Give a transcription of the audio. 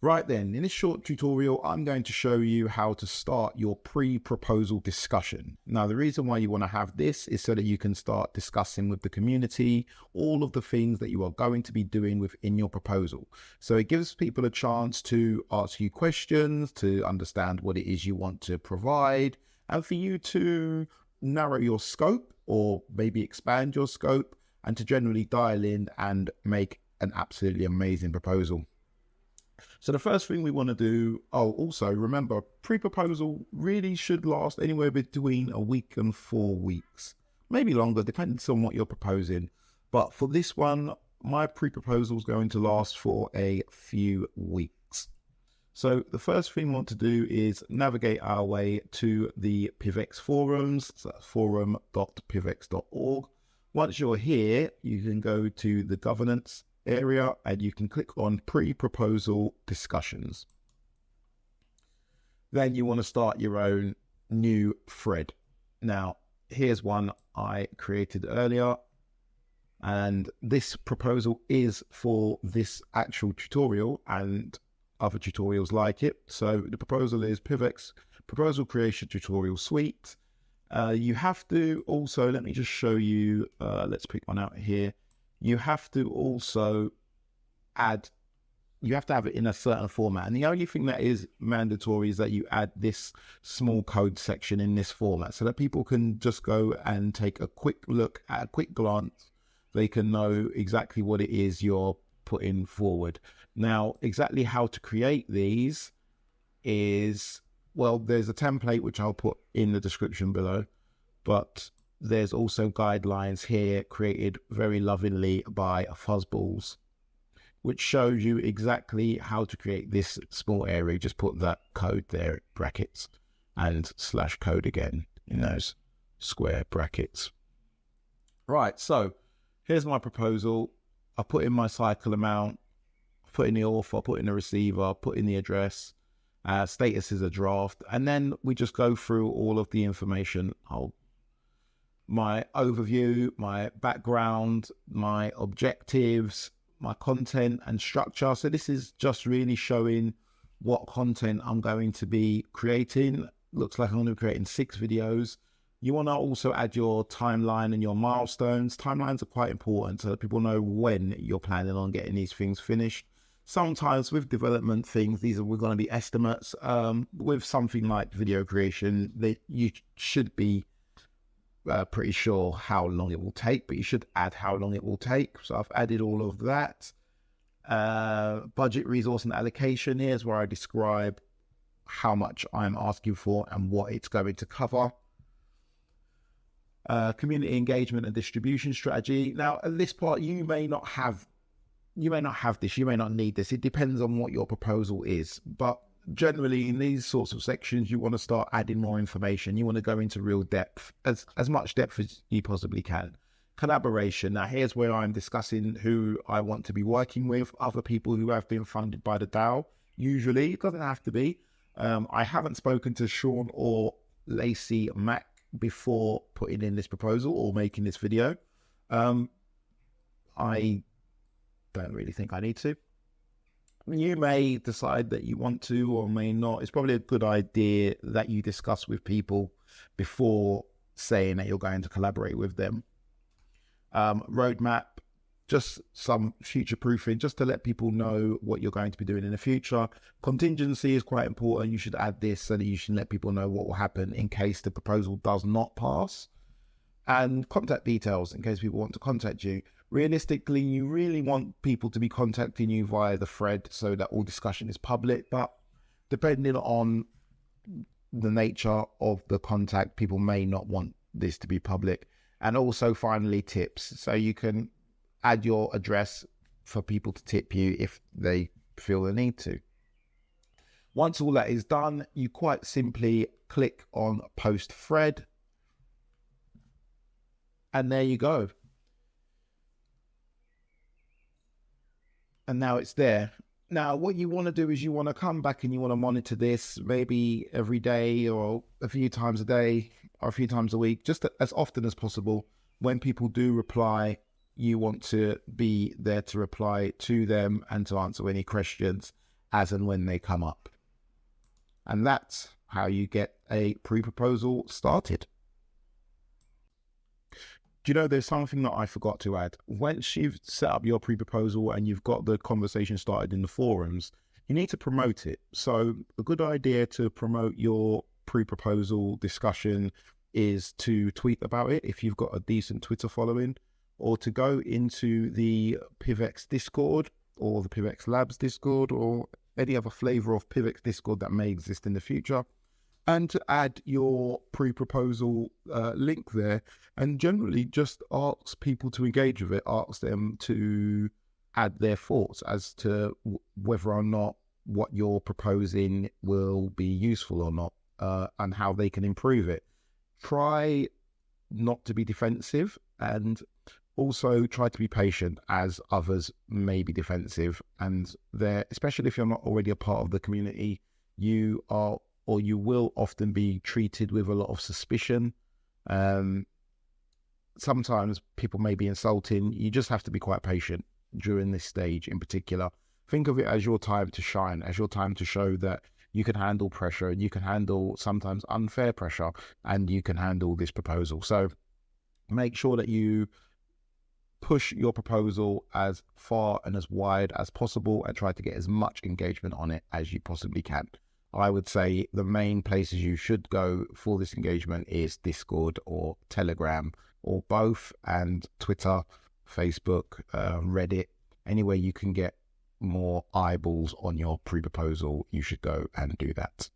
Right then, in this short tutorial, I'm going to show you how to start your pre-proposal discussion. Now, the reason why you want to have this is so that you can start discussing with the community all of the things that you are going to be doing within your proposal. So it gives people a chance to ask you questions, to understand what it is you want to provide, and for you to narrow your scope or maybe expand your scope and to generally dial in and make an absolutely amazing proposal. So the first thing we want to do, also remember, pre-proposal really should last anywhere between a week and 4 weeks, maybe longer, depending on what you're proposing. But for this one, my pre-proposal is going to last for a few weeks. So the first thing we want to do is navigate our way to the PIVX forums, so that's forum.pivx.org. Once you're here, you can go to the governance area and you can click on pre-proposal discussions. Then you want to start your own new thread. Now, here's one I created earlier, and this proposal is for this actual tutorial and other tutorials like it. So the proposal is PIVX Proposal Creation Tutorial Suite. You have to also, let me just show you, let's pick one out here. You have to also have it in a certain format. And the only thing that is mandatory is that you add this small code section in this format so that people can just go and take a quick look at a quick glance. They can know exactly what it is you're putting forward. Now, exactly how to create these is, well, there's a template which I'll put in the description below, but there's also guidelines here created very lovingly by Fuzzballs, which shows you exactly how to create this small area. Just put that code there, brackets, and slash code again in those square brackets. Right, so here's my proposal. I put in my cycle amount, put in the author, put in the receiver, put in the address, status is a draft, and then we just go through all of the information. My overview, my background, my objectives, my content and structure. So this is just really showing what content I'm going to be creating. Looks like I'm going to be creating 6 videos. You want to also add your timeline and your milestones. Timelines are quite important so that people know when you're planning on getting these things finished. Sometimes with development things, we're going to be estimates. With something like video creation, you should be pretty sure how long it will take, but you should add how long it will take. So I've added all of that. Budget, resource and allocation. Here's where I describe how much I'm asking for and what it's going to cover. Community engagement and distribution strategy. Now at this part, you may not have this, you may not need this. It depends on what your proposal is, but generally in these sorts of sections, you want to start adding more information. You want to go into real depth, as much depth as you possibly can. Collaboration. Now here's where I'm discussing who I want to be working with, other people who have been funded by the DAO. Usually, it doesn't have to be. I haven't spoken to Sean or Lacey Mack before putting in this proposal or making this video. I don't really think I need to. You may decide that you want to or may not. It's probably a good idea that you discuss with people before saying that you're going to collaborate with them. Roadmap, just some future proofing, just to let people know what you're going to be doing in the future. Contingency is quite important. You should add this so that you should let people know what will happen in case the proposal does not pass. And contact details in case people want to contact you. Realistically, you really want people to be contacting you via the thread so that all discussion is public, but depending on the nature of the contact, people may not want this to be public. And also finally, tips. So you can add your address for people to tip you if they feel the need to. Once all that is done, you quite simply click on post thread. And there you go. And now it's there. Now, what you want to do is you want to come back and you want to monitor this maybe every day or a few times a day or a few times a week, just as often as possible. When people do reply, you want to be there to reply to them and to answer any questions as and when they come up. And that's how you get a pre-proposal started. Do you know, there's something that I forgot to add. Once you've set up your pre-proposal and you've got the conversation started in the forums, you need to promote it. So a good idea to promote your pre-proposal discussion is to tweet about it if you've got a decent Twitter following, or to go into the PIVX Discord or the PIVX Labs Discord or any other flavor of PIVX Discord that may exist in the future, and to add your pre-proposal link there, and generally just ask people to engage with it, ask them to add their thoughts as to whether or not what you're proposing will be useful or not, and how they can improve it. Try not to be defensive, and also try to be patient, as others may be defensive, and especially if you're not already a part of the community, you are, or you will often be treated with a lot of suspicion. Sometimes people may be insulting. You just have to be quite patient during this stage in particular. Think of it as your time to shine, as your time to show that you can handle pressure, and you can handle sometimes unfair pressure, and you can handle this proposal. So make sure that you push your proposal as far and as wide as possible and try to get as much engagement on it as you possibly can. I would say the main places you should go for this engagement is Discord or Telegram or both, and Twitter, Facebook, Reddit. Anywhere you can get more eyeballs on your pre-proposal, you should go and do that.